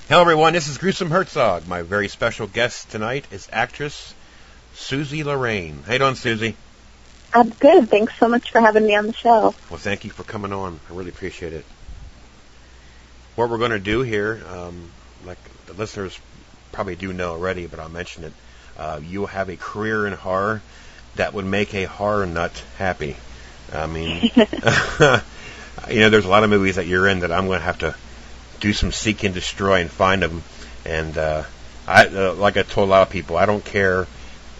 Hello, everyone. This is Gruesome Hertzogg. My very special guest tonight is actress Suzi Lorraine. How you doing, Suzi? I'm good. Thanks so much for having me on the show. Well, thank you for coming on. I really appreciate it. What we're going to do here, like the listeners probably do know already, but I'll mention it. You have a career in horror that would make a horror nut happy. I mean, there's a lot of movies that you're in that I'm going to have to do some seek and destroy and find them. And like I told a lot of people, I don't care,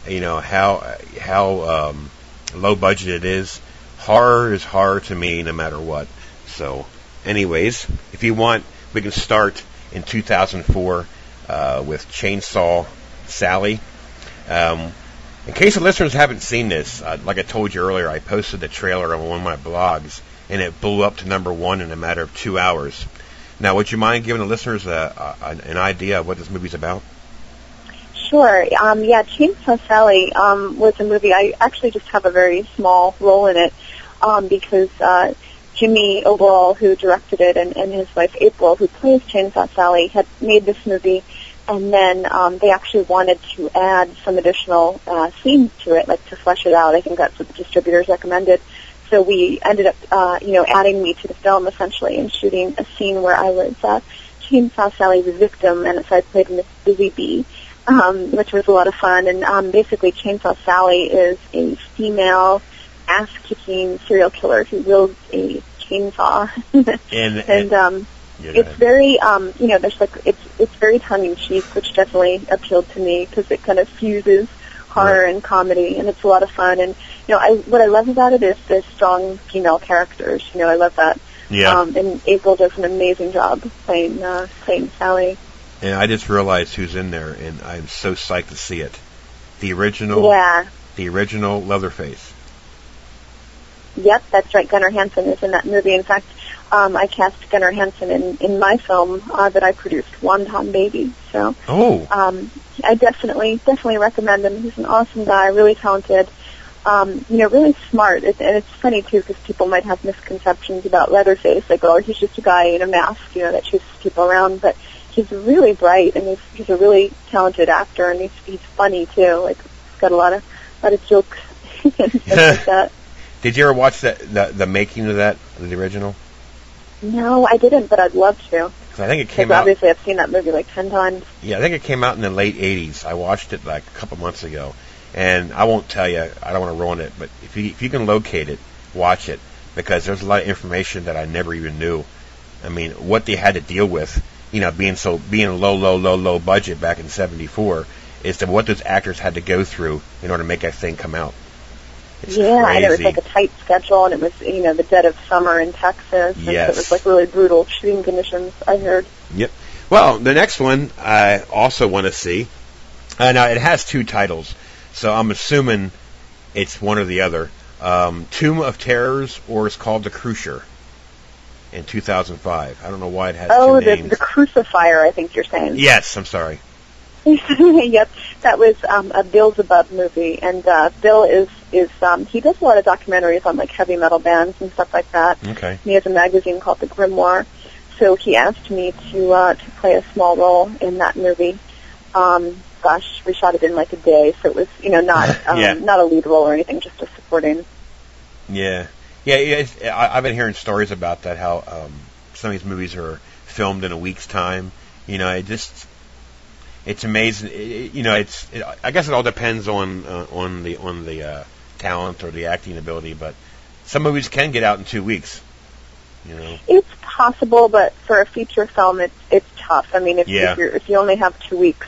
how low budget it is. Horror is horror to me, no matter what. So, anyways, if you want, we can start in 2004 with Chainsaw Sally. In case the listeners haven't seen this, like I told you earlier, I posted the trailer on one of my blogs, and it blew up to #1 in a matter of 2 hours. Now, would you mind giving the listeners an idea of what this movie's about? Sure. Chainsaw Sally was a movie. I actually just have a very small role in it because Jimmy Overall, who directed it, and his wife April, who plays Chainsaw Sally, had made this movie, and then they actually wanted to add some additional scenes to it, like to flesh it out. I think that's what the distributors recommended. So we ended up, adding me to the film, essentially, and shooting a scene where I was Chainsaw Sally's victim, and so I played Miss Busy Bee, which was a lot of fun. And basically, Chainsaw Sally is a female ass-kicking serial killer who wields a chainsaw. It's very, there's it's very tongue-in-cheek, which definitely appealed to me because it kind of fuses horror and comedy, and it's a lot of fun. And what I love about it is the strong female characters. I love that. Yeah. And April does an amazing job playing Sally. And I just realized who's in there, and I'm so psyched to see it. The original Leatherface. Yep, that's right. Gunnar Hansen is in that movie. In fact, I cast Gunnar Hansen in my film that I produced, Wonton Baby. So, I definitely recommend him. He's an awesome guy, really talented, really smart. And it's funny too because people might have misconceptions about Leatherface, like, oh, he's just a guy in a mask, that chases people around. But he's really bright, and he's a really talented actor, and he's funny too. Like, he's got a lot of jokes and stuff like that. Did you ever watch the making of that, the original? No, I didn't, but I'd love to. I think it came out. Obviously, I've seen that movie like 10 times. Yeah, I think it came out in the late 80s. I watched it like a couple months ago. And I won't tell you, I don't want to ruin it, but if you can locate it, watch it, because there's a lot of information that I never even knew. I mean, what they had to deal with, being low budget back in '74, is to what those actors had to go through in order to make that thing come out. It's crazy. And it was like a tight schedule, and it was, the dead of summer in Texas. And yes. So it was like really brutal shooting conditions, I heard. Yep. Well, the next one I also want to see. Now, it has 2 titles, so I'm assuming it's one or the other. Tomb of Terrors, or it's called The Crucier in 2005. I don't know why it has 2 names. The Crucifier, I think you're saying. Yes, I'm sorry. Yep, that was a Beelzebub movie, and Bill is he does a lot of documentaries on like heavy metal bands and stuff like that. Okay. He has a magazine called The Grimoire, so he asked me to play a small role in that movie. We shot it in like a day, so it was not a lead role or anything, just a supporting. Yeah. I've been hearing stories about that, how some of these movies are filmed in a week's time. It's amazing. I guess it all depends on the talent or the acting ability, but some movies can get out in 2 weeks. It's possible, but for a feature film, it's tough. I mean, if you only have 2 weeks,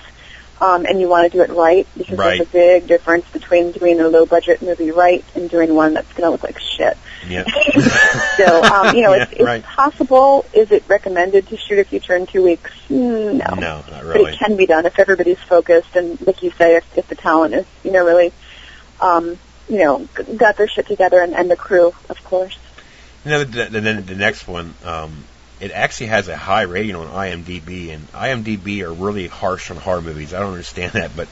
and you want to do it right, because there's a big difference between doing a low budget movie right and doing one that's going to look like shit. Yeah. So, it's possible. Is it recommended to shoot a feature in 2 weeks? No. No, not really. But it can be done if everybody's focused, and like you say, if the talent is, really, got their shit together, and the crew, of course. The next one, it actually has a high rating on IMDb, and IMDb are really harsh on horror movies. I don't understand that, but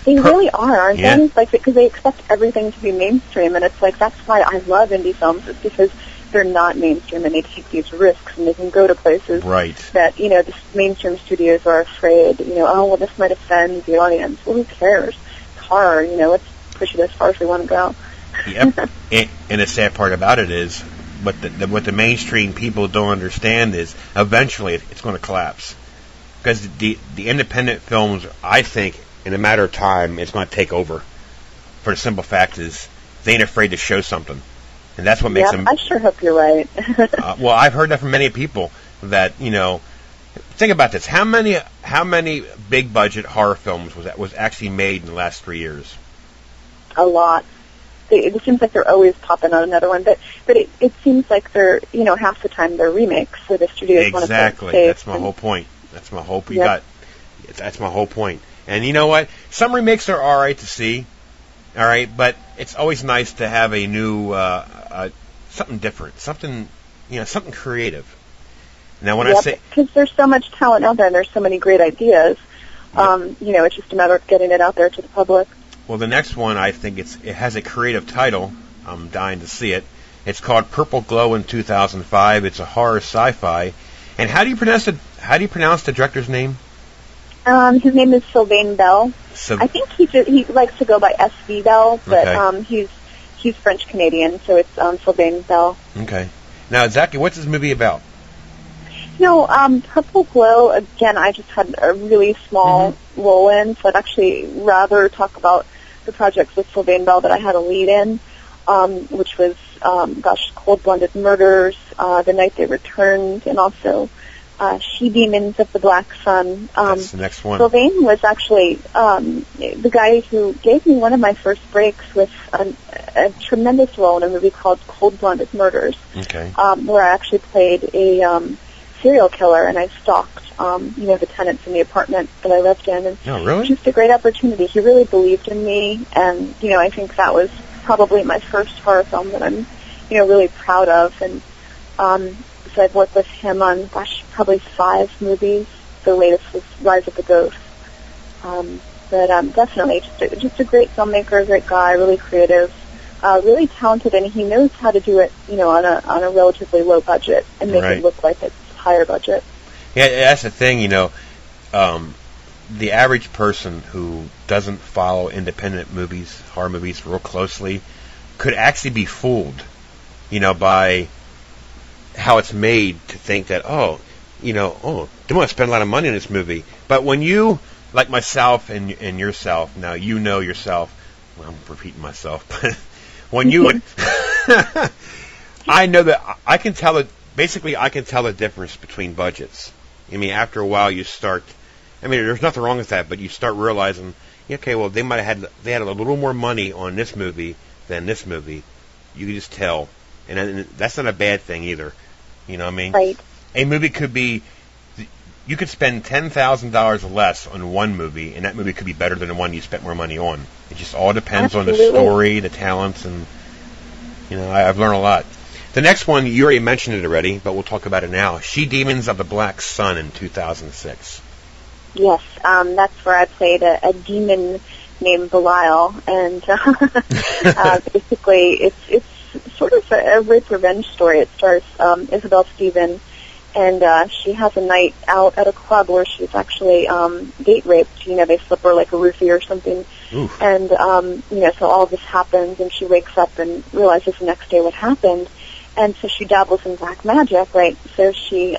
they really are, aren't they? Like, because they expect everything to be mainstream, and it's like, that's why I love indie films. It's because they're not mainstream and they take these risks and they can go to places Right. that, the mainstream studios are afraid, oh, well, this might offend the audience. Well, who cares? It's horror, let's push it as far as we want to go. Yep. And the sad part about it is, what the mainstream people don't understand is, eventually it's going to collapse. Because the independent films, I think, in a matter of time, it's going to take over. For the simple fact is, they ain't afraid to show something. And that's what makes them... I sure hope you're right. Well, I've heard that from many people that, think about this. How many big budget horror films was actually made in the last 3 years? A lot. It seems like they're always popping on another one, but it seems like they're, half the time they're remakes, so the studios want to play Exactly. safe. That's my whole point. That's my whole That's my whole point. And you know what? Some remakes are all right to see, all right, but it's always nice to have a new something different, something something creative. Now, when I say, because there's so much talent out there and there's so many great ideas, it's just a matter of getting it out there to the public. Well, the next one, I think it has a creative title. I'm dying to see it. It's called Purple Glow in 2005. It's a horror sci-fi. And how do you pronounce the director's name? His name is Sylvain Bell. I think he likes to go by S.V. Bell, but Okay. he's French Canadian, so it's Sylvain Bell. Okay. Now, exactly, what's this movie about? Purple Glow, again, I just had a really small role in, so I'd actually rather talk about the projects with Sylvain Bell that I had a lead in, which was, Cold Blunted Murders, The Night They Returned, and also She-Demons of the Black Sun. That's the next one. Sylvain was actually the guy who gave me one of my first breaks with a tremendous role in a movie called Cold Blunted Murders, where I actually played a serial killer, and I stalked, the tenants in the apartment that I lived in. And oh, really? Just a great opportunity. He really believed in me, and, I think that was probably my first horror film that I'm, really proud of. And so I've worked with him on, probably 5 movies. The latest was Rise of the Ghost. But definitely just a great filmmaker, a great guy, really creative, really talented, and he knows how to do it, on a relatively low budget and make it look like it's higher budget. Yeah, that's the thing, the average person who doesn't follow independent movies, horror movies, real closely, could actually be fooled, by how it's made to think that, they want to spend a lot of money on this movie. But when you, like myself and yourself, now yourself, well, I'm repeating myself, but when you, I know that I can tell it. Basically, I can tell the difference between budgets. I mean, after a while, you start. I mean, there's nothing wrong with that, but you start realizing, okay, well, they had a little more money on this movie than this movie. You can just tell, and that's not a bad thing either. You know what I mean? Right. A movie could be. You could spend $10,000 less on one movie, and that movie could be better than the one you spent more money on. It just all depends on the story, the talents, and I've learned a lot. The next one, you already mentioned it already, but we'll talk about it now. She-Demons of the Black Sun in 2006. Yes, that's where I played a demon named Belial, and basically it's sort of a rape revenge story. It stars Isabel Stevens, and she has a night out at a club where she's actually date raped. They slip her like a roofie or something. Oof. And so all of this happens, and she wakes up and realizes the next day what happened. And so she dabbles in black magic, right? So she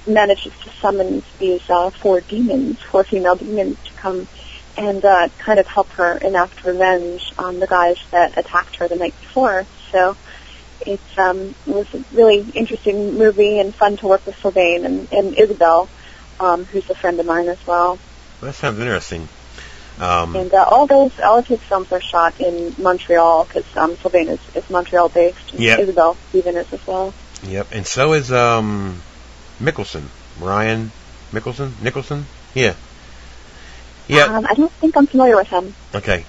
manages to summon these 4 female demons, to come and kind of help her enact revenge on the guys that attacked her the night before. So it was a really interesting movie and fun to work with Sylvain and Isabel, who's a friend of mine as well. That sounds interesting. And all of his films are shot in Montreal, because Sylvain is Montreal-based, and Isabel Stephen is as well. Yep, and so is Mickelson. Ryan Nicholson? Yeah. Yeah. I don't think I'm familiar with him. Okay.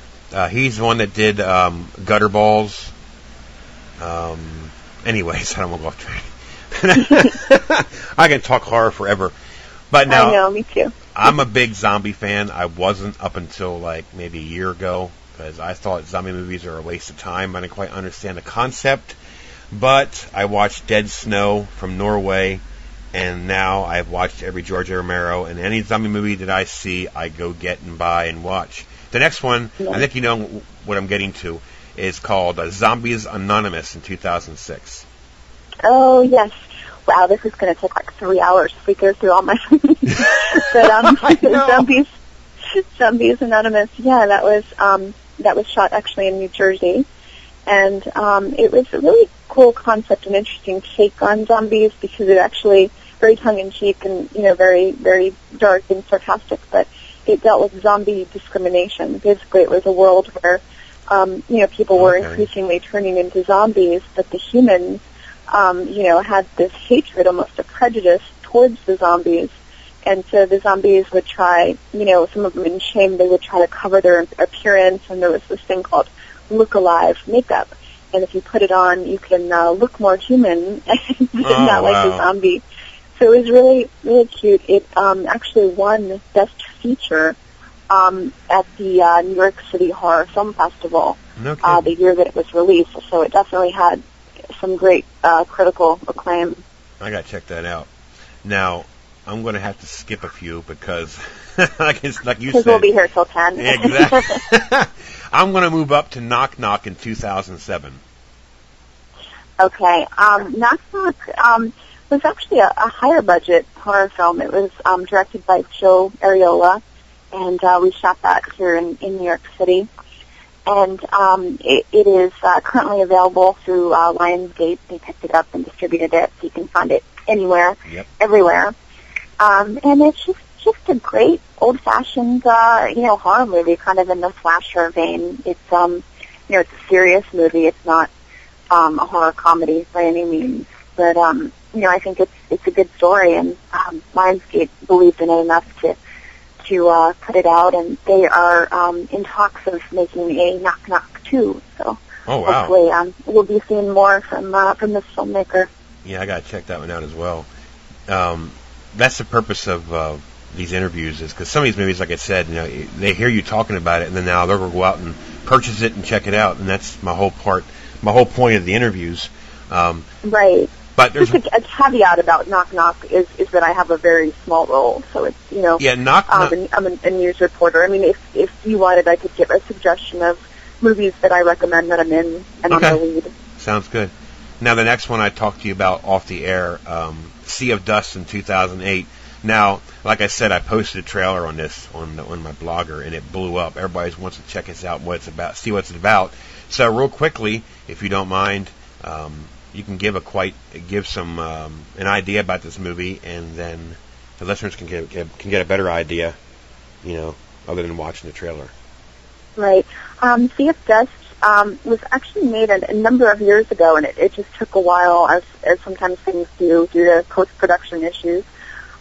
He's the one that did Gutter Balls. Anyways, I don't want to go off track. I can talk horror forever. But now, I know, me too. I'm a big zombie fan. I wasn't up until maybe a year ago, because I thought zombie movies are a waste of time. I didn't quite understand the concept. But I watched Dead Snow from Norway, and now I've watched every George A. Romero, and any zombie movie that I see, I go get and buy and watch. The next one, I think you know what I'm getting to, is called Zombies Anonymous in 2006. Oh, yes. Wow, this is going to take like 3 hours if we go through all my movies. But Zombies Anonymous, yeah, that was shot actually in New Jersey. And it was a really cool concept and interesting take on zombies because it actually very tongue-in-cheek and, very, very dark and sarcastic, but it dealt with zombie discrimination. Basically, it was a world where, people were increasingly turning into zombies, but the humans, had this hatred, almost a prejudice towards the zombies. And so the zombies would try, some of them in shame, they would try to cover their appearance, and there was this thing called look-alive makeup. And if you put it on, you can look more human and not like a zombie. So it was really, really cute. It actually won Best Feature at the New York City Horror Film Festival the year that it was released. So it definitely had some great critical acclaim. I got to check that out. Now, I'm going to have to skip a few because, like you said... Because we'll be here till 10. Exactly. I'm going to move up to Knock Knock in 2007. Okay. Knock Knock was actually a higher budget horror film. It was directed by Joe Areola, and we shot that here in New York City. And it is currently available through Lionsgate. They picked it up and distributed it, so you can find it anywhere, everywhere. And it's just a great old-fashioned, horror movie, kind of in the slasher vein. It's, it's a serious movie. It's not a horror comedy by any means, but I think it's a good story, and Lionsgate believed in it enough to put it out, and they are in talks of making a Knock Knock 2. So hopefully we'll be seeing more from this filmmaker. Yeah, I got to check that one out as well. That's the purpose of these interviews, is because some of these movies, like I said, they hear you talking about it, and then now they're going to go out and purchase it and check it out, and that's my whole point of the interviews. Right. But there's just a caveat about Knock Knock is that I have a very small role, so it's Knock Knock. I'm a news reporter. I mean, if you wanted, I could give a suggestion of movies that I recommend that I'm in, and I'm the lead. Sounds good. Now the next one I talked to you about off the air, Sea of Dust in 2008. Now, like I said, I posted a trailer on this on my blogger, and it blew up. Everybody wants to check us out, what it's about, see what it's about. So real quickly, if you don't mind, you can give some an idea about this movie, and then the listeners can get a better idea, other than watching the trailer. Right. Sea of Dust was actually made a number of years ago, and it just took a while, as sometimes things do, due to post-production issues.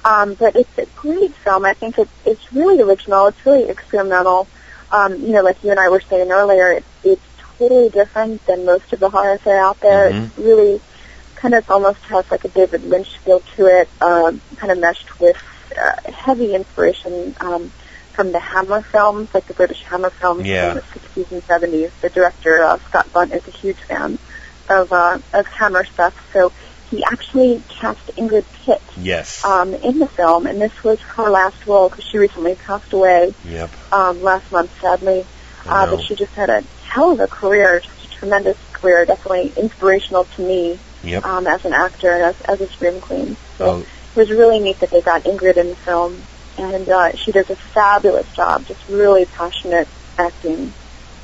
But it's a great film. I think it's really original. It's really experimental. Like you and I were saying earlier, it's totally different than most of the horrors that are out there. Mm-hmm. It's really kind of almost has like a David Lynch feel to it, kind of meshed with heavy inspiration from the Hammer films, like the British Hammer films from the 60s and 70s. The director, Scott Bunt, is a huge fan of Hammer stuff. So he actually cast Ingrid Pitt in the film, and this was her last role because she recently passed away last month, sadly. But she just had a hell of a career, just a tremendous career, definitely inspirational to me as an actor and as a scream queen. So it was really neat that they got Ingrid in the film, and she does a fabulous job, just really passionate acting.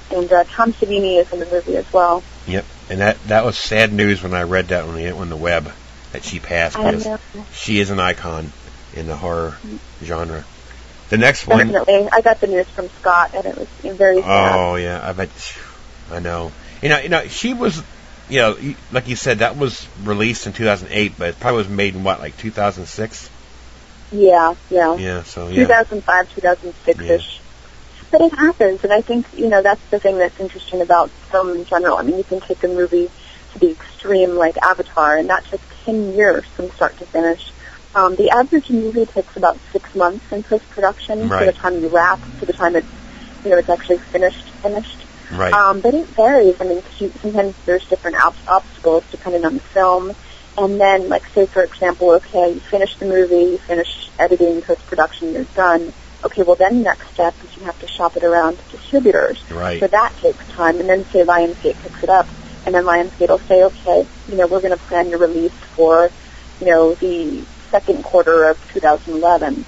And Tom Savini is in the movie as well. Yep, and that was sad news when I read that on the web, that she passed, because she is an icon in the horror genre. The next one... Definitely. I got the news from Scott, and it was very sad. Oh, yeah, I bet... I know. She was... like you said, that was released in 2008, but it probably was made in, 2006? Yeah. Yeah, so, 2005, 2006-ish. But it happens, and I think, that's the thing that's interesting about film in general. I mean, you can take a movie to the extreme, like Avatar, and that took 10 years from start to finish. The average movie takes about 6 months in post-production from the time you wrap to the time it's actually finished. Right. But it varies. I mean, sometimes there's different obstacles depending on the film. And then, like, say, for example, okay, you finish the movie, you finish editing, post-production, you're done. Okay, well, then the next step is you have to shop it around to distributors. Right. So that takes time. And then, say, Lionsgate picks it up, and then Lionsgate will say, okay, we're going to plan your release for, the second quarter of 2011.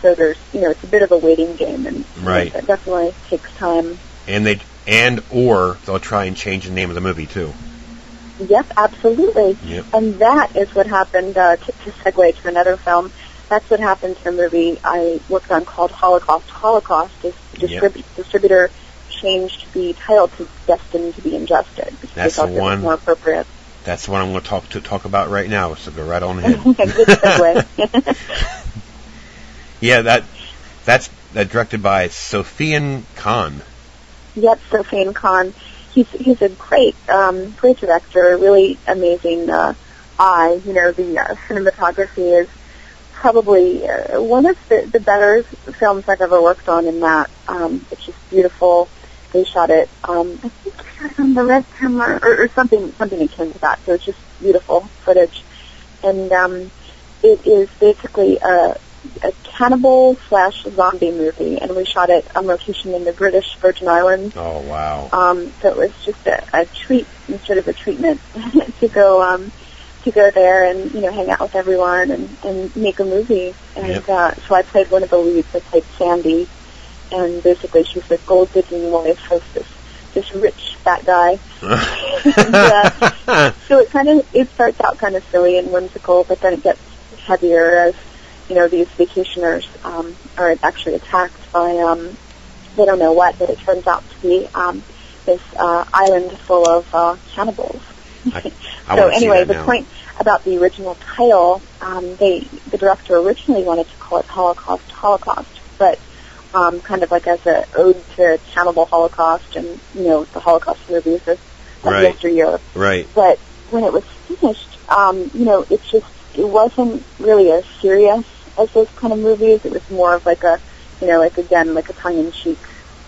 So there's, it's a bit of a waiting game, and right. It definitely takes time. Or they'll try and change the name of the movie, too. Yep, absolutely. Yep. And that is what happened, to segue to another film. That's what happened to a movie I worked on called Holocaust. Holocaust is the distributor changed the title to Destined to be Ingested. That's the one. More appropriate. That's what I'm going to talk about right now. So go right on ahead. Good segue. Yeah, that's directed by Sofian Khan. Yep, Sofian Khan. He's a great director, really amazing eye. The cinematography is probably one of the better films I've ever worked on in that. It's just beautiful. They shot it, I think they shot it on the red camera or something akin to that. So it's just beautiful footage. And it is basically a cannibal/zombie movie, and we shot it on location in the British Virgin Islands. Oh, wow. So it was just a treat instead of a treatment to go there and, hang out with everyone and make a movie. And so I played one of the leads. I played Sandy, and basically she's the gold-digging wife of this rich fat guy. And, so it starts out kind of silly and whimsical, but then it gets heavier as these vacationers are actually attacked by they don't know what, but it turns out to be this island full of cannibals. So anyway, the point about the original title, the director originally wanted to call it Holocaust, but kind of like as an ode to cannibal Holocaust and the Holocaust movies of yesteryear. Right. But when it was finished, it wasn't really as serious as those kind of movies. It was more of like a tongue-in-cheek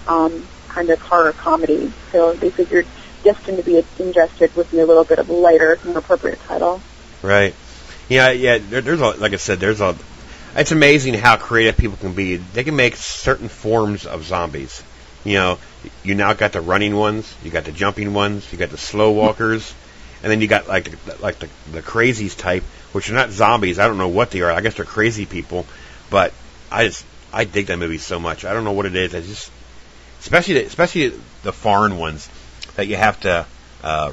kind of horror comedy. So they figured Destined to be Ingested would be a little bit of a lighter, more appropriate title. Right. Yeah. Like I said, it's amazing how creative people can be. They can make certain forms of zombies. You now got the running ones, you got the jumping ones, you got the slow walkers, and then you got like the crazies type, which are not zombies. I don't know what they are. I guess they're crazy people, but I dig that movie so much. I don't know what it is. Especially the foreign ones that you have to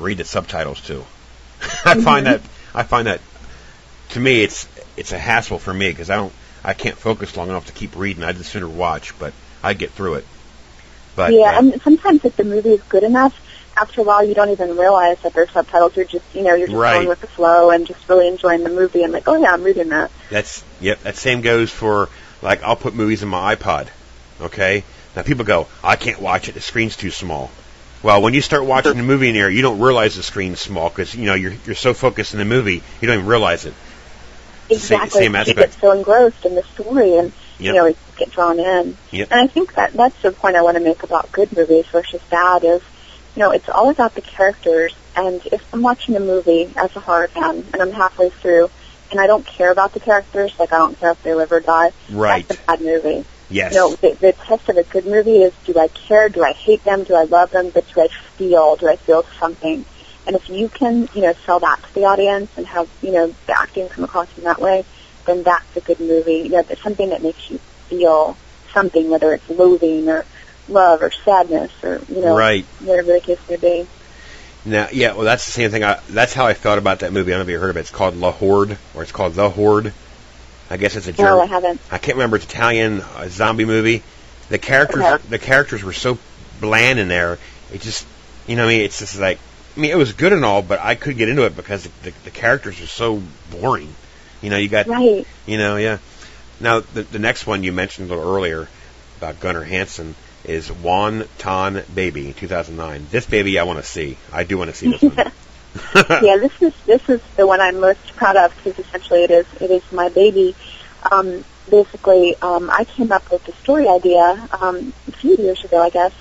read the subtitles to. I find that to me it's a hassle for me because I can't focus long enough to keep reading. I'd just sooner watch, but I get through it. But and sometimes if the movie is good enough, after a while you don't even realize that there's subtitles. You're just going with the flow and just really enjoying the movie and like, oh yeah, I'm reading that. That same goes for, like, I'll put movies in my iPod. Okay? Now people go, I can't watch it, the screen's too small. Well, when you start watching the movie in there, you don't realize the screen's small because you're so focused in the movie, you don't even realize it. Exactly. Same aspect. You get so engrossed in the story and you get drawn in. Yep. And I think that's the point I want to make about good movies versus bad is, it's all about the characters. And if I'm watching a movie as a horror fan and I'm halfway through and I don't care about the characters, like I don't care if they live or die, right, that's a bad movie. Yes. The test of a good movie is, do I care? Do I hate them? Do I love them? But do I feel something? And if you can, sell that to the audience and have, the acting come across in that way, then that's a good movie. There's something that makes you feel something, whether it's loathing or love or sadness or, right, whatever the case may be. Now, well, that's the same thing. That's how I felt about that movie. I don't know if you heard of it. It's called La Horde, or it's called The Horde. I guess it's a German. No, I haven't. I can't remember. It's Italian zombie movie. The characters were so bland in there. It just, it's just like, it was good and all, but I couldn't get into it because the characters are so boring. You got, right. Yeah. Now, the next one you mentioned a little earlier about Gunnar Hansen is Won Ton Baby, 2009. This baby I want to see. I do want to see this one. Yeah, this is the one I'm most proud of because essentially it is my baby. Basically, I came up with the story idea a few years ago, I guess,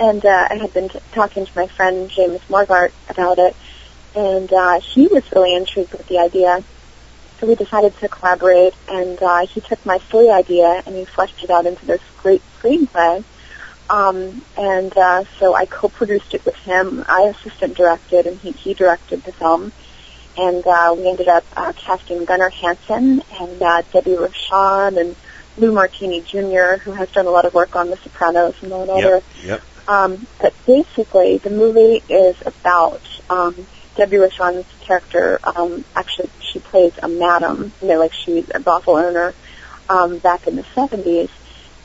And I had been talking to my friend James Morgart about it, and he was really intrigued with the idea. So we decided to collaborate, and he took my silly idea and he fleshed it out into this great screenplay. So I co-produced it with him. I assistant directed, and he directed the film. And we ended up casting Gunnar Hansen and Debbie Rochon and Lou Martini Jr., who has done a lot of work on The Sopranos and all other. Yep. But basically, the movie is about Debbie Rochon's character. Actually, she plays a madam, like she's a brothel owner back in the 70s.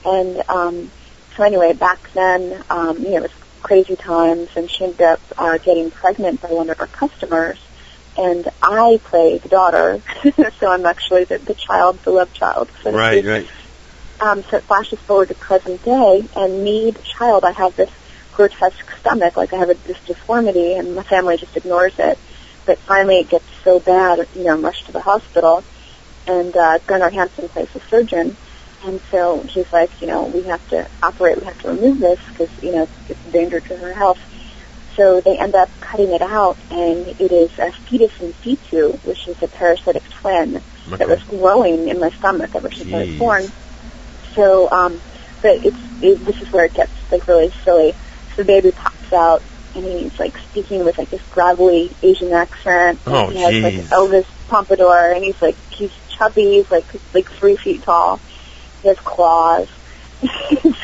And so anyway, back then, it was crazy times, and she ended up getting pregnant by one of her customers. And I play the daughter, so I'm actually the child, the love child. So Right. So it flashes forward to present day, and me, the child, I have this grotesque stomach, like I have this deformity, and my family just ignores it. But finally it gets so bad, I'm rushed to the hospital, and Gunnar Hansen plays the surgeon, and so he's like, we have to operate, we have to remove this, because, it's a danger to her health. So they end up cutting it out, and it is a fetus in situ, which is a parasitic twin that was growing in my stomach ever since I was born. So, but this is where it gets really silly. So the baby pops out, and he's speaking with this gravelly Asian accent. Oh, he has Elvis Pompadour, and he's chubby, he's like 3 feet tall. He has claws.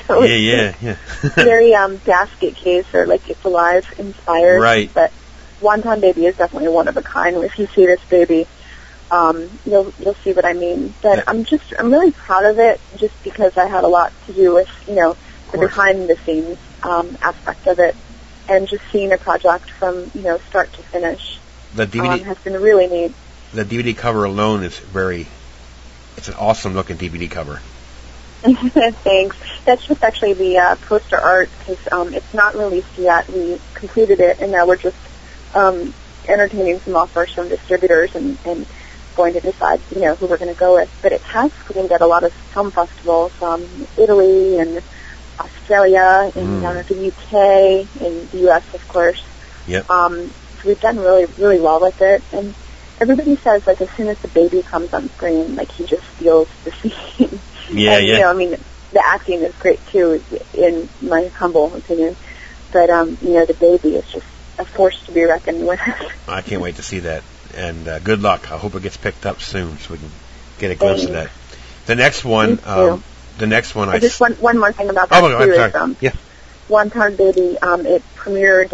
So yeah. Very basket case or It's Alive inspired. Right. But Wonton Baby is definitely one of a kind. If you see this baby, you'll see what I mean. But I'm really proud of it, just because I had a lot to do with the behind the scenes aspect of it, and just seeing a project from start to finish. The DVD has been really neat. The DVD cover alone is it's an awesome looking DVD cover. Thanks. That's just actually the poster art, because it's not released yet. We completed it, and now we're just entertaining some offers from distributors and going to decide, who we're going to go with. But it has screened at a lot of film festivals, Italy and Australia, in the UK, in the US, of course. Yep. So we've done really, really well with it, and everybody says, as soon as the baby comes on screen, he just feels the scene. Yeah, and, yeah. The acting is great, too, in my humble opinion. But, the baby is just a force to be reckoned with. I can't wait to see that. And good luck. I hope it gets picked up soon so we can get a glimpse of that. The next one, Just one more thing about that, too, is Wonton Baby. It premiered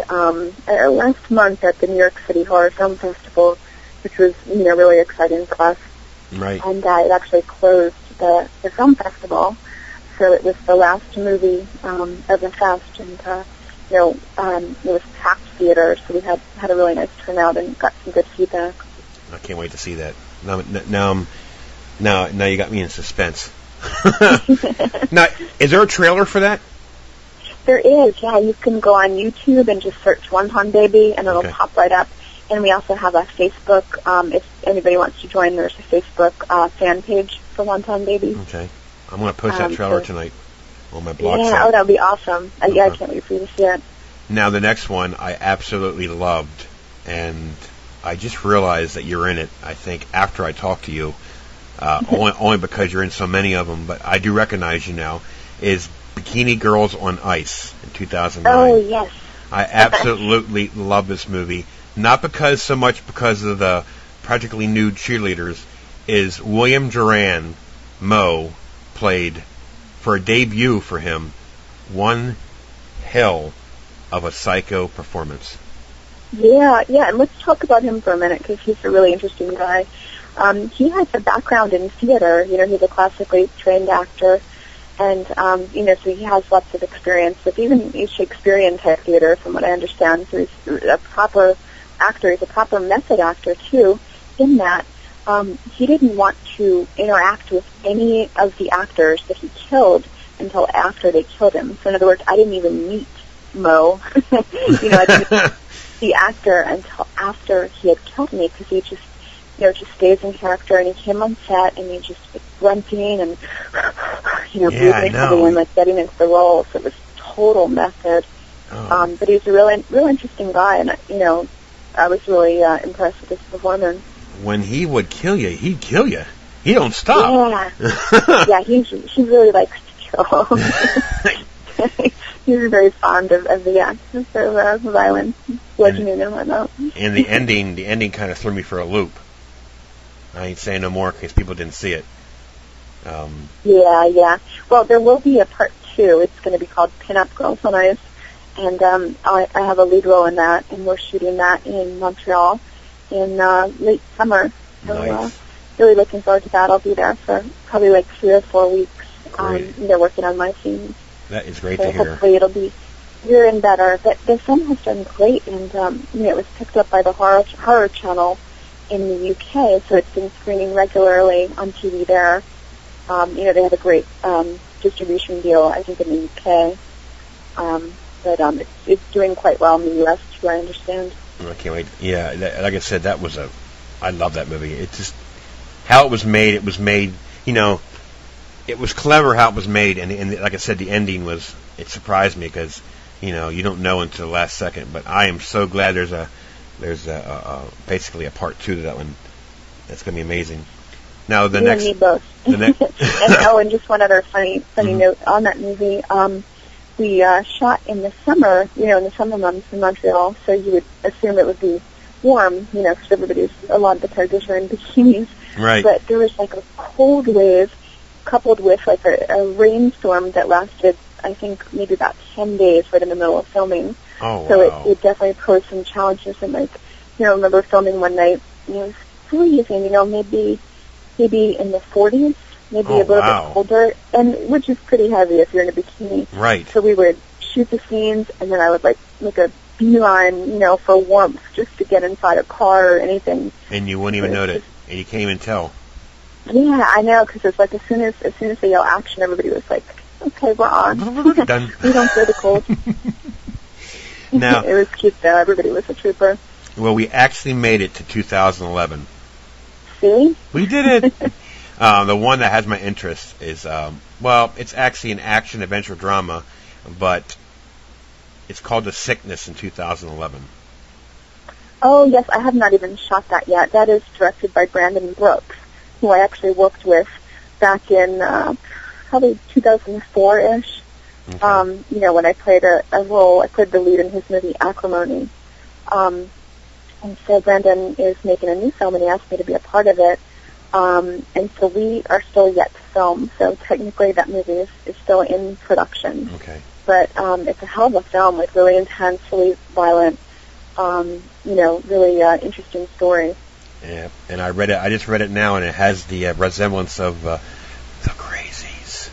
last month at the New York City Horror Film Festival, which was, really exciting for us. Right. And it actually closed the film festival, so it was the last movie of the fest, and it was packed theater, so we had a really nice turnout and got some good feedback. I can't wait to see that. Now you got me in suspense. Now, is there a trailer for that? There is, yeah. You can go on YouTube and just search Wonton Baby, and it'll pop right up. And we also have a Facebook. If anybody wants to join, there's a Facebook fan page for Wonton Baby. Okay. I'm going to post that trailer tonight on my blog site. Yeah, that would be awesome. I can't wait for you to see it. Now, the next one I absolutely loved, and I just realized that you're in it, I think, after I talked to you, only because you're in so many of them, but I do recognize you now, is Bikini Girls on Ice in 2009. Oh, yes. I absolutely love this movie. Not so much because of the practically nude cheerleaders, is William Duran Moe played, for a debut for him, one hell of a psycho performance. Yeah, and let's talk about him for a minute, because he's a really interesting guy. He has a background in theater. He's a classically trained actor, and, so he has lots of experience with even Shakespearean type theater, from what I understand. So he's a proper actor. He's a proper method actor, too, in that he didn't want to interact with any of the actors that he killed until after they killed him. So in other words, I didn't even meet Moe. I didn't meet the actor until after he had killed me, because he just, just stays in character, and he came on set, and he just was grunting and, breathing heavily and, getting into the role. So it was total method. Oh. But he's a real interesting guy, and I was really impressed with his performance. When he would kill you, he'd kill you. He don't stop. Yeah, he really likes to kill. He's very fond of the acts of violence, bludgeoning and whatnot. And the ending kind of threw me for a loop. I ain't saying no more in case people didn't see it. Yeah. Well, there will be a part 2. It's going to be called Pinup Dolls, and I have a lead role in that, and we're shooting that in Montreal in late summer. So, nice. Really looking forward to that. I'll be there for probably like 3 or 4 weeks. Great. Working on my scenes. That is great so to hear. Hopefully it'll be bigger and better. But the film has done great, and it was picked up by the horror channel in the UK, so it's been screening regularly on TV there. They have a great distribution deal, I think, in the UK. But it's doing quite well in the US, too, I understand. I can't wait. Yeah, like I said, I love that movie. It's just how it was made. It was clever how it was made, and like I said, the ending it surprised me because, you don't know until the last second. But I am so glad there's basically a part 2 to that one. That's going to be amazing. Now the next, and both. And just one other funny note on that movie. We shot in the summer, in the summer months in Montreal, so you would assume it would be warm, because a lot of the characters were in bikinis. Right. But there was like a cold wave coupled with like a rainstorm that lasted, I think, maybe about 10 days right in the middle of filming. Oh, wow. So it definitely posed some challenges. And I remember filming one night, it was freezing, maybe in the 40s, maybe a little bit colder, and which is pretty heavy if you're in a bikini. Right. So we would shoot the scenes, and then I would make a beeline, for warmth, just to get inside a car or anything. And you wouldn't even notice, and you can't even tell. Yeah, I know, because it's like as soon as they yell action, everybody was like, "Okay, we're on." Done. We don't feel the cold. Now it was cute though. Everybody was a trooper. Well, we actually made it to 2011. See? We did it. The one that has my interest is, it's actually an action-adventure drama, but it's called The Sickness in 2011. Oh, yes, I have not even shot that yet. That is directed by Brandon Brooks, who I actually worked with back in probably 2004-ish. Okay. When I played a role, I played the lead in his movie Acrimony. And so Brandon is making a new film, and he asked me to be a part of it. And so we are still yet to film. So technically that movie is still in production. Okay. But it's a hell of a film, like really intense, really violent, really interesting story. Yeah, and I read it. I just read it now, and it has the resemblance of The Crazies.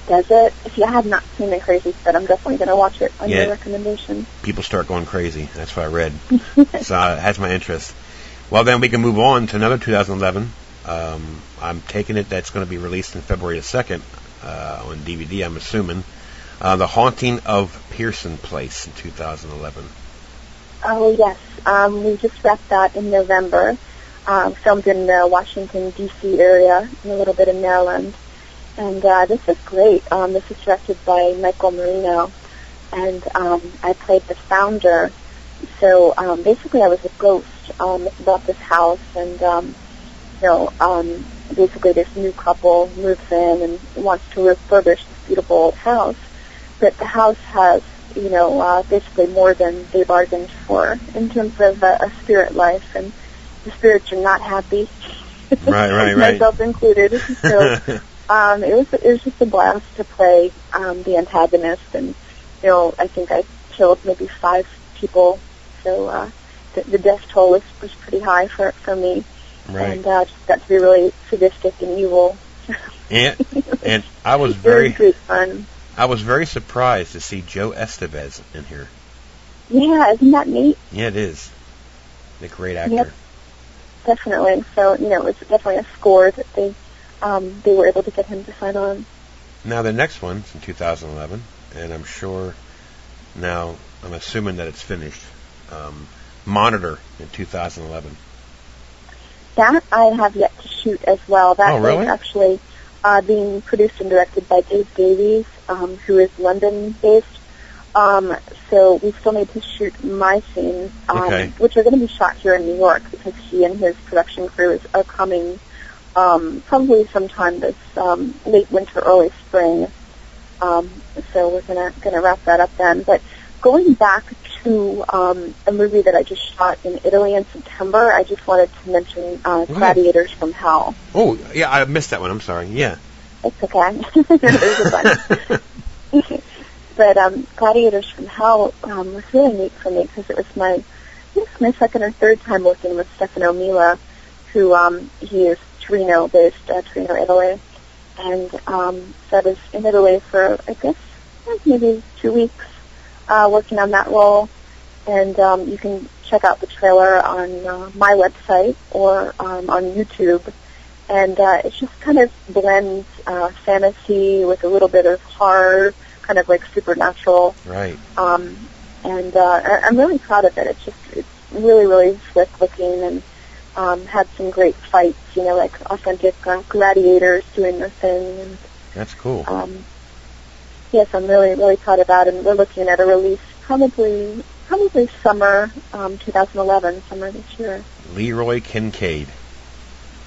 Does it? See, I have not seen The Crazies, but I'm definitely going to watch it on your recommendation. People start going crazy. That's what I read. So it has my interest. Well, then we can move on to another 2011. I'm taking it that's going to be released in February 2nd on DVD, I'm assuming. The Haunting of Pearson Place in 2011. Oh, yes. We just wrapped that in November. Filmed in the Washington, D.C. area and a little bit in Maryland. And this is great. This is directed by Michael Marino. And I played the founder. So basically I was a ghost. It's about this house. And, basically this new couple moves in and wants to refurbish this beautiful old house. But the house has, basically more than they bargained for in terms of a spirit life, and the spirits are not happy. Right. Myself included. So it was just a blast to play the antagonist, and I think I killed maybe 5 people. So the death toll was pretty high for me, right. And just got to be really sadistic and evil. And I was very great fun. I was very surprised to see Joe Estevez in here. Yeah, isn't that neat? Yeah, it is. A great actor. Yep, definitely. So, it was definitely a score that they were able to get him to sign on. Now, the next one's in 2011, and I'm assuming that it's finished. Monitor in 2011. That I have yet to shoot as well. That really? is actually being produced and directed by Dave Davies, who is London-based. so we still need to shoot my scenes, which are going to be shot here in New York because he and his production crew are coming probably sometime this late winter, early spring. So we're gonna wrap that up then. But going back to a movie that I just shot in Italy in September, I just wanted to mention Gladiators from Hell. Oh, yeah, I missed that one. I'm sorry. Yeah. It's okay. There's a bunch. But Gladiators from Hell was really neat for me because it was my second or third time working with Stefano Mila, who he is Torino-based, Torino, Italy. And so I was in Italy for, I guess, maybe 2 weeks working on that role. And you can check out the trailer on my website or on YouTube. And it just kind of blends fantasy with a little bit of horror, kind of like supernatural. Right. And I'm really proud of it. It's really, really slick looking and had some great fights, like authentic gladiators doing their thing. And, that's cool. Yes, I'm really, really proud of that, and we're looking at a release probably summer 2011, summer this year. Leroy Kincaid.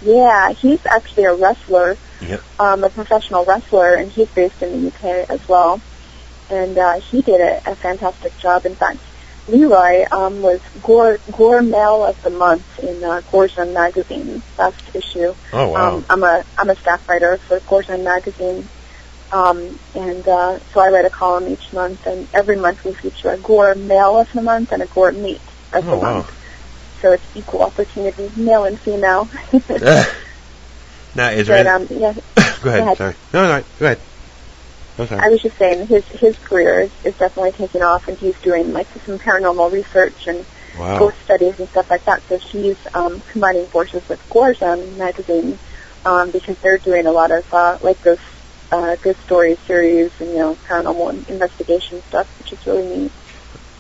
Yeah, he's actually a wrestler, yep. A professional wrestler, and he's based in the UK as well. And he did a fantastic job. In fact, Leroy was Gore Male of the Month in Gruesome magazine, last issue. Oh wow! I'm a staff writer for Gruesome magazine, and so I write a column each month, and every month we feature a Gore Male of the Month and a Gore Meat of the month. So it's equal opportunity, male and female. Now, is there? Yeah. Go ahead. Sorry. No. Go ahead. I was just saying his career is definitely taking off, and he's doing like some paranormal research and ghost studies and stuff like that. So she's combining forces with Gruesome magazine because they're doing a lot of like ghost story series and paranormal investigation stuff, which is really neat.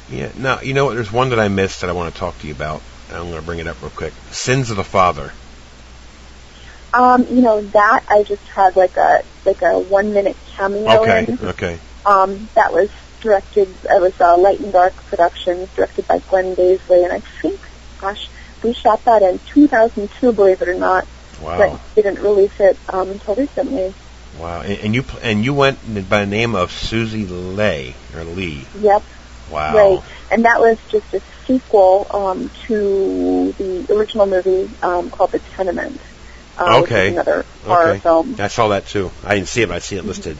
Yeah. Now you know what? There's one that I missed that I want to talk to you about. I'm going to bring it up real quick. Sins of the Father. That I just had like a 1 minute cameo in. Okay. That was directed. It was Light and Dark Productions, directed by Glenn Daisley, and I think, we shot that in 2002. Believe it or not. Wow. But didn't release it until recently. Wow. And you went by the name of Suzi Lee. Yep. Wow. Right. And that was just a sequel to the original movie called The Tenement. Which is another horror film. I saw that too. I didn't see it, but I see it listed.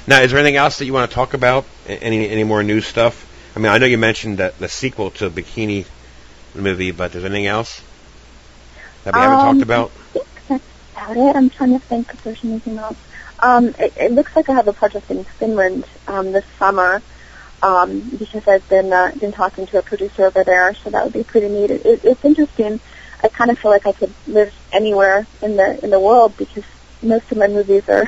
Now, is there anything else that you want to talk about? Any more new stuff? I mean, I know you mentioned the sequel to Bikini movie, but is there anything else that we haven't talked about? I think that's about it. I'm trying to think if there's anything else. It looks like I have a project in Finland this summer because I've been talking to a producer over there, so that would be pretty neat. It's interesting. I kind of feel like I could live anywhere in the world because most of my movies are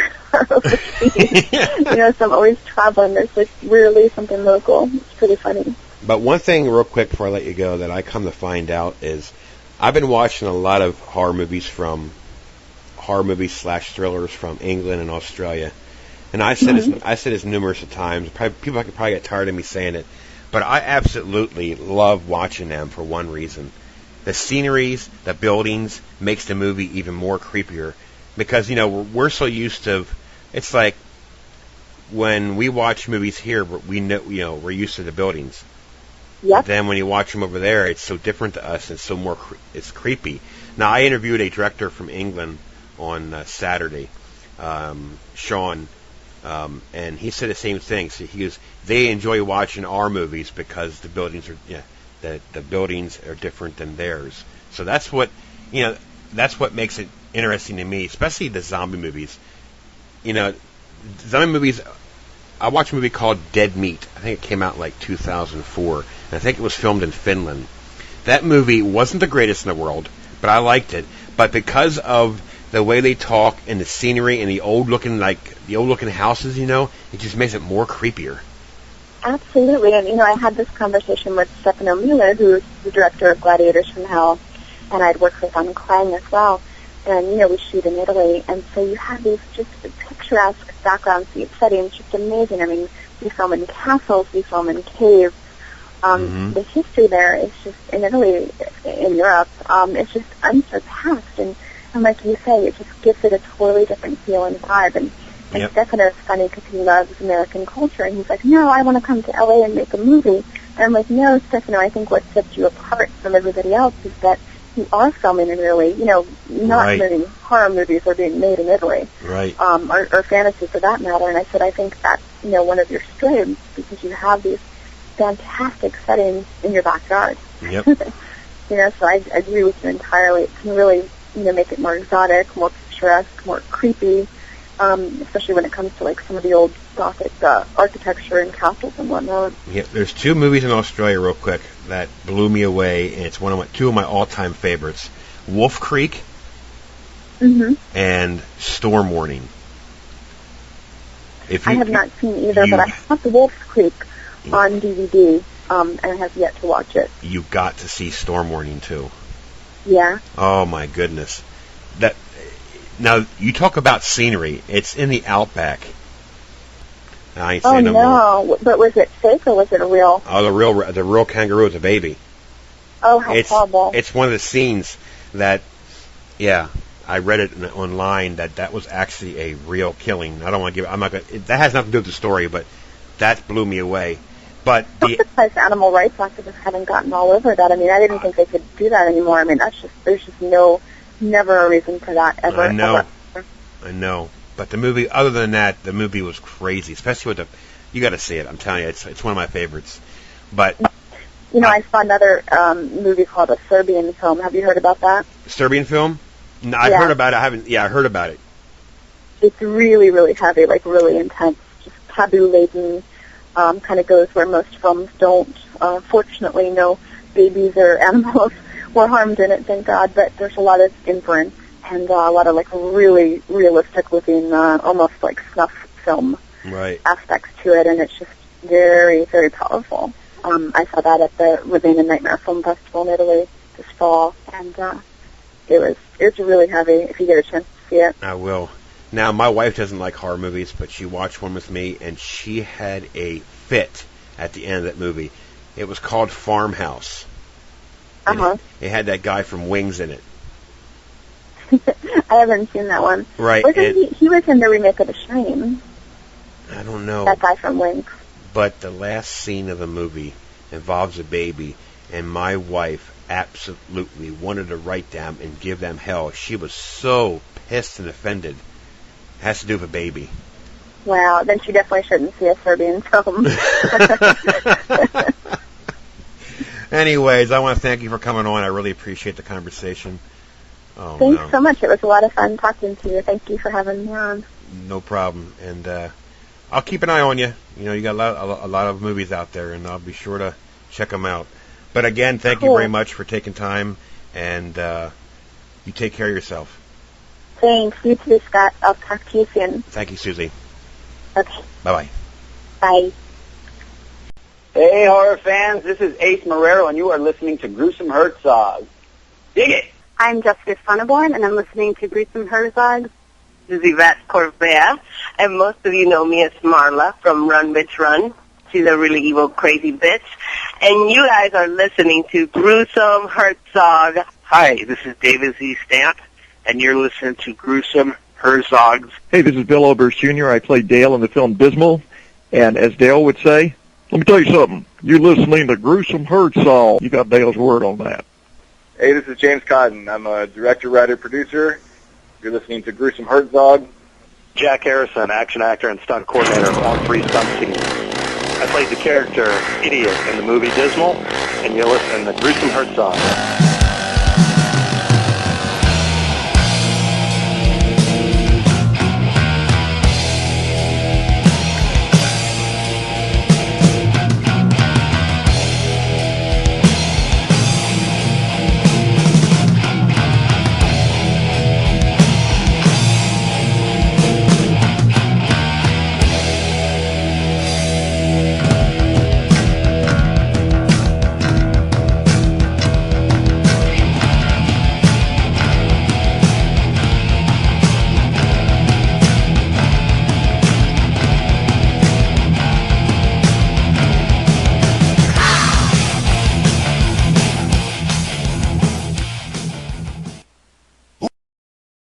overseas. So I'm always traveling. There's like rarely something local. It's pretty funny. But one thing, real quick, before I let you go, that I come to find out is I've been watching a lot of horror movies / thrillers from England and Australia, and I said this numerous of times. People could probably get tired of me saying it, but I absolutely love watching them for one reason. The sceneries, the buildings, makes the movie even more creepier because, we're so used to, it's like when we watch movies here, we know, we're used to the buildings. Yep. Then when you watch them over there, it's so different to us. It's so more, it's creepy. Now, I interviewed a director from England on Saturday, Sean, and he said the same thing. So he goes, they enjoy watching our movies because the buildings are, the buildings are different than theirs. So that's what makes it interesting to me, especially the zombie movies. Zombie movies, I watched a movie called Dead Meat. I think it came out in like 2004, and I think it was filmed in Finland. That movie wasn't the greatest in the world, but I liked it. But because of the way they talk and the scenery and the old looking houses, it just makes it more creepier. Absolutely, and I had this conversation with Stefano Mila, who's the director of Gladiators from Hell, and I'd worked with on Clang as well. And we shoot in Italy, and so you have these just picturesque background settings, just amazing. I mean, we film in castles, we film in caves, The history there is just, in Italy, in Europe, it's just unsurpassed. And like you say, it just gives it a totally different feel and vibe. And Stefano is funny because he loves American culture. And he's like, no, I want to come to L.A. and make a movie. And I'm like, no, Stefano, I think what sets you apart from everybody else is that you are filming in Italy. You know, not many horror movies are being made in Italy. Right. Or fantasy for that matter. And I said, I think that's, you know, one of your strengths because you have these fantastic settings in your backyard. Yep. You know, so I agree with you entirely. It can really, you know, make it more exotic, more picturesque, more creepy, especially when it comes to, like, some of the old Gothic architecture and castles and whatnot. Yeah, there's two movies in Australia, real quick, that blew me away, and it's two of my all-time favorites. Wolf Creek and Storm Warning. I have not seen either, but I have the Wolf Creek on DVD, and I have yet to watch it. You got to see Storm Warning, too. Yeah? Oh, my goodness. Now, you talk about scenery. It's in the Outback. I ain't saying no more. But was it fake or was it real? Oh, the real kangaroo is a baby. Oh, how horrible. It's one of the scenes that, I read it online that was actually a real killing. I don't want to that has nothing to do with the story, but that blew me away. But I'm surprised animal rights activists haven't gotten all over that. I mean, I didn't think they could do that anymore. I mean, there's just never a reason for that ever. I know. But the movie, other than that, the movie was crazy, especially with you got to see it. I'm telling you, it's one of my favorites. But you know, I saw another movie called a Serbian film. Have you heard about that? Serbian film? No, I heard about it. I haven't. Yeah, I heard about it. It's really, really heavy, like really intense, just taboo-laden. Kind of goes where most films don't. Fortunately, no babies or animals were harmed in it, thank God. But there's a lot of inference and a lot of like really realistic-looking, almost like snuff film aspects to it, and it's just very, very powerful. I saw that at the Ravenna Nightmare Film Festival in Italy this fall, and it's really heavy. If you get a chance to see it, I will. Now, my wife doesn't like horror movies, but she watched one with me, and she had a fit at the end of that movie. It was called Farmhouse. It had that guy from Wings in it. I haven't seen that one. Right. He was in the remake of The Shining. I don't know. That guy from Wings. But the last scene of the movie involves a baby, and my wife absolutely wanted to write them and give them hell. She was so pissed and offended. It has to do with a baby. Wow, then she definitely shouldn't see a Serbian film. Anyways, I want to thank you for coming on. I really appreciate the conversation. Thanks so much. It was a lot of fun talking to you. Thank you for having me on. No problem. And I'll keep an eye on you. You know, you got a lot of movies out there, and I'll be sure to check them out. But again, thank you very much for taking time, and you take care of yourself. Thanks. You too, Scott. I'll talk to you soon. Thank you, Susie. Okay. Bye-bye. Bye. Hey, horror fans. This is Ace Marrero, and you are listening to Gruesome Hertzogg. Dig it! I'm Jessica Funneborn, and I'm listening to Gruesome Hertzogg. This is Yvette Corvea, and most of you know me as Marla from Run Bitch Run. She's a really evil, crazy bitch. And you guys are listening to Gruesome Hertzogg. Hi, this is David Z. Stamp, and you're listening to Gruesome Hertzogg. Hey, this is Bill Oberst Jr. I played Dale in the film Dismal, and as Dale would say, let me tell you something. You're listening to Gruesome Hertzogg. You got Dale's word on that. Hey, this is James Cotton. I'm a director, writer, producer. You're listening to Gruesome Hertzogg. Jack Harrison, action actor and stunt coordinator on 3 stunt teams. I played the character Idiot in the movie Dismal, and you're listening to Gruesome Hertzogg.